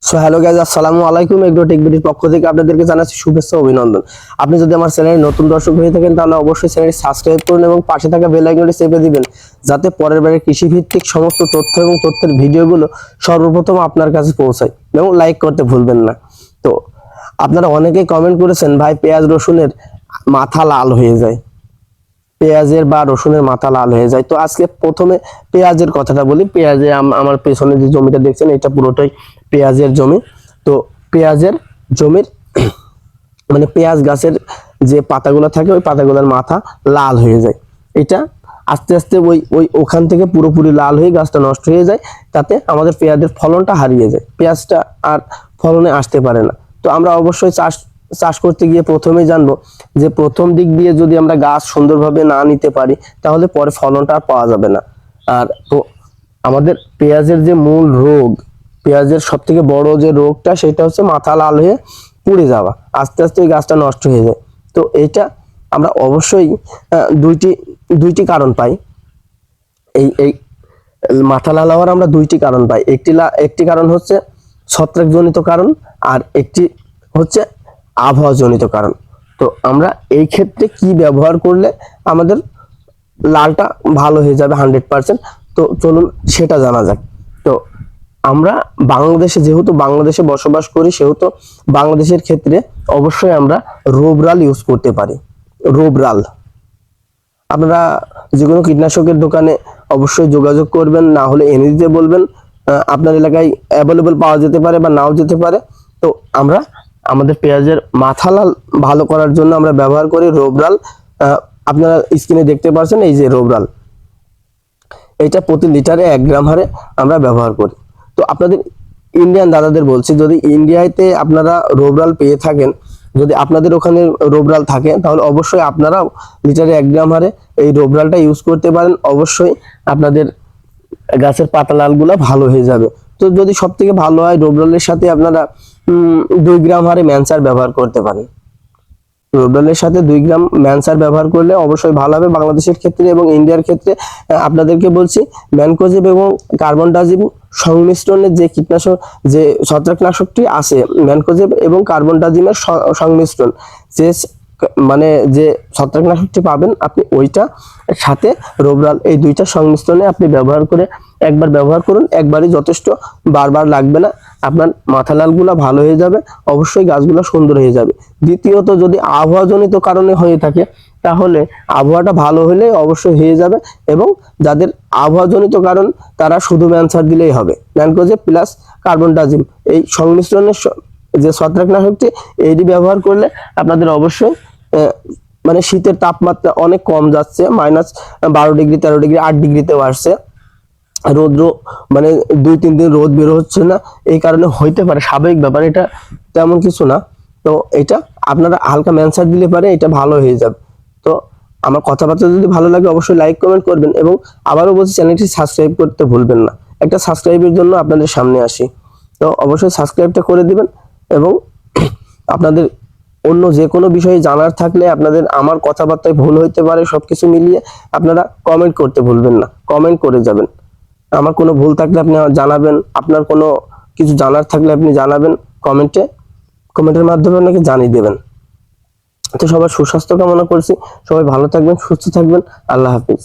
So hello guys, আসসালামু আলাইকুম। Agrotech বিডির পক্ষ থেকে আপনাদেরকে জানাচ্ছি শুভেচ্ছা ও অভিনন্দন। আপনি যদি আমার চ্যানেলে নতুন দর্শক হয়ে থাকেন তাহলে অবশ্যই চ্যানেলটি সাবস্ক্রাইব করুন এবং পাশে থাকা বেল আইকনটি চেপে দিবেন, যাতে পরের বারে কৃষি ভিত্তিক সমস্ত তথ্য এবং তথ্যের ভিডিওগুলো সর্বপ্রথম আপনার কাছে পৌঁছায়। এবং লাইক করতে ভুলবেন না। তো আপনারা অনেকেই কমেন্ট করেছেন, ভাই পেঁয়াজ রসুনের মাথা লাল হয়ে যায়, পেঁয়াজের বা রসুনের মাথা লাল হয়ে যায়। তো আজকে প্রথমে পেঁয়াজের কথাটা বলি। পেঁয়াজে আমার পেছনে যে জমিটা দেখছেন এটা পুরোটাই পেঁয়াজের জমি। তো পেঁয়াজের জমির মানে পেঁয়াজ গাছের যে পাতাগুলো থাকে ওই পাতাগুলোর মাথা লাল হয়ে যায়। এটা আস্তে আস্তে ওখান থেকে পুরোপুরি লাল হয়ে গাছটা নষ্ট হয়ে যায়, তাতে আমাদের পেঁয়াজের ফলনটা হারিয়ে যায়, পেঁয়াজটা আর ফলনে আসতে পারে না। তো আমরা অবশ্যই চাষ করতে গিয়ে প্রথমেই জানবো যে প্রথম দিক দিয়ে যদি আমরা গাছ সুন্দরভাবে না নিতে পারি তাহলে পরে ফলনটা আর পাওয়া যাবে না। আর আমাদের পেঁয়াজের যে মূল রোগ, পেঁয়াজের সব থেকে বড় যে রোগটা সেটা হচ্ছে মাথা লাল হয়ে পুড়ে যাওয়া, আস্তে আস্তে ওই গাছটা নষ্ট হয়ে যায়। তো এটা আমরা অবশ্যই দুইটি কারণ পাই। এই এই মাথা লাল হওয়ার আমরা দুইটি কারণ পাই। একটি কারণ হচ্ছে ছত্রাকজনিত কারণ, আর একটি হচ্ছে আবহাওয়াজনিত কারণ। তো আমরা এই ক্ষেত্রে কি ব্যবহার করলে আমাদের লালটা ভালো হয়ে যাবে 100%, তো চলুন সেটা জানা যাক। তো আমরা বাংলাদেশে, যেহেতু বাংলাদেশে বসবাস করি, সেহেতু বাংলাদেশের ক্ষেত্রে অবশ্যই আমরা রোবরাল ইউজ করতে পারি। রোবরাল আপনারা যে কোনো কীটনাশকের দোকানে অবশ্যই যোগাযোগ করবেন, না হলে এনে দিতে বলবেন। আপনার এলাকায় অ্যাভেলেবল পাওয়া যেতে পারে বা নাও যেতে পারে। তো আমরা আমাদের পেঁয়াজের মাথা লাল ভালো করার জন্য আমরা ব্যবহার করি রোবরাল। আপনারা স্ক্রিনে দেখতে পাচ্ছেন এই যে রোবরাল, এটা প্রতি লিটারে 1 গ্রাম হারে আমরা ব্যবহার করি। তো আপনাদের ইন্ডিয়ান দাদাদের বলছি, যদি ইন্ডিয়াতে আপনারা রোবরাল পেয়ে থাকেন, যদি আপনাদের ওখানে রোবরাল থাকে তাহলে অবশ্যই আপনারাও লিটারে 1 গ্রাম হারে এই রোবরালটা ইউজ করতে পারেন। অবশ্যই আপনাদের গাছের পাতা লালগুলা ভালো হয়ে যাবে। তো যদি সব থেকে ভালো হয়, রোবরালের সাথে আপনারা 2 গ্রাম হারে ম্যানসার ব্যবহার করতে পারেন। রোবরালের সাথে 2 গ্রাম ম্যানসার ব্যবহার করলে অবশ্যই ভালো হবে বাংলাদেশের ক্ষেত্রে এবং ইন্ডিয়ার ক্ষেত্রে। আপনাদেরকে বলছি, ম্যানকোজেব এবং কার্বনডাজিম সংমিশ্রণের যে কীটনাশক, যে ছত্রাকনাশকটি আছে, ম্যানকোজেব এবং কার্বনডাজিমের সংমিশ্রণ, যে মানে যে ছত্রাকনাশকটি পাবেন আপনি ওইটা সাথে রোবরাল, এই দুইটা সংমিশ্রণে আপনি একবার ব্যবহার করুন। একবারই যথেষ্ট, বারবার লাগবে না। আপনার মাথা লালগুলা ভালো হয়ে যাবে, অবশ্যই গাছগুলো সুন্দর হয়ে যাবে। দ্বিতীয়ত, যদি আবহাওয়াজনিত কারণে হয়ে থাকে তাহলে আবহাওয়াটা ভালো হলে অবশ্যই হয়ে যাবে। এবং যাদের আবহাওয়াজনিত কারণ তারা শুধু ম্যানসার দিলেই হবে। ম্যানকোজেব প্লাস কার্বনডাজিম এই সংমিশ্রণের যে ছত্রাকনাশকটি, এইটি ব্যবহার করলে আপনাদের অবশ্যই মানে শীতের তাপমাত্রা অনেক কম যাচ্ছে, -12 ডিগ্রি 13 ডিগ্রি 8 ডিগ্রিতেও আসছে। রোদ্র মানে 2-3 দিন রোদ বের হচ্ছে না, এই কারণে হইতে পারে, স্বাভাবিক ব্যাপার, এটা তেমন কিছু না। তো এটা আপনারা হালকা ম্যানসার দিলে পারে এটা ভালো হয়ে যাবে। তো আমার কথাবার্তা যদি ভালো লাগে অবশ্যই লাইক কমেন্ট করবেন, এবং আবারও বলছি চ্যানেলটি সাবস্ক্রাইব করতে ভুলবেন না। একটা সাবস্ক্রাইবের জন্য আপনাদের সামনে আসি, তো অবশ্যই সাবস্ক্রাইবটা করে দিবেন। এবং আপনাদের অন্য যে কোনো বিষয়ে জানার থাকলে, আপনাদের আমার কথাবার্তায় ভুল হইতে পারে, সবকিছু মিলিয়ে আপনারা কমেন্ট করতে ভুলবেন না, কমেন্ট করে যাবেন। আমার কোনো ভুল থাকলে আপনি জানাবেন, আপনার কোনো কিছু জানার থাকলে আপনি জানাবেন কমেন্টের মাধ্যমে আপনাকে জানিয়ে দেবেন। তো সবার সুস্বাস্থ্য কামনা করছি, সবাই ভালো থাকবেন, সুস্থ থাকবেন। আল্লাহ হাফিজ।